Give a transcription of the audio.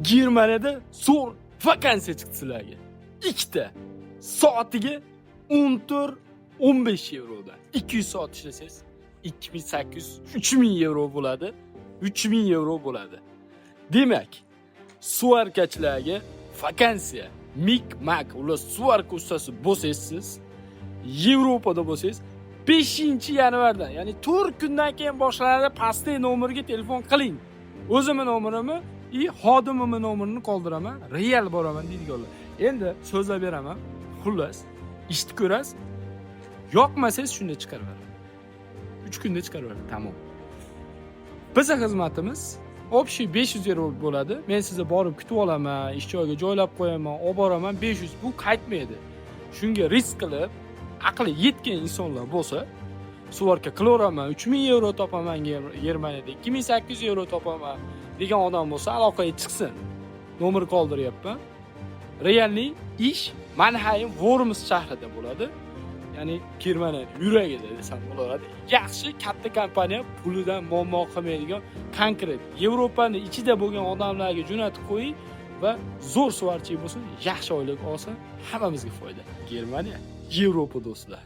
Germaniyada zo'r vakansiya chiqdi sizlarga. Ikkita soatiga 14-15 yevrodan. 200 soat ishlasangiz 2800-3000 yevro bo'ladi. 3000 yevro bo'ladi. Demak, suvarkachilarga vakansiya, mik-mak, ular suvarka ustasi bo'lsangiz siz Yevropada bo'lsangiz 5-yanvardan, ya'ni 4 kundan keyin boshlanadi. Pastdagi nomerga telefon qiling. O'zimning nomerimni xodimimning nomerini qoldiraman, real boraman deydiganlar. Endi so'zlab beraman. Xullas, ishni ko'rasiz. Yoqmasangiz shunda chiqarib beraman. 3 kunda chiqarib beraman, tamom. Bizning xizmatimiz общий 500 yevro bo'ladi. Men sizni borib kutib olaman, ish joyiga joylab qo'yaman, olib boraman 500. Bu qaytmaydi. Shunga risk qilib, aqli yetgan insonlar bo'lsa, suvarka qilaman, 3000 yevro topaman Germaniyada, 2800 yevro topaman degan odam bo'lsa, aloqaga chiqsin. Nomer qoldiryapman. Realniy ish Mannheim Worms shahrida bo'ladi. Ya'ni Germaniya yuragida desam bo'ladi. Yaxshi katta kompaniya, pulidan muammo qilmaydigan, konkret Yevropaning ichida bo'lgan odamlarga jo'natib qo'ying va zo'r suvarchi bo'lsin, yaxshi oylik olsa, hammamizga foyda. Germaniya, Yevropa do'stlar.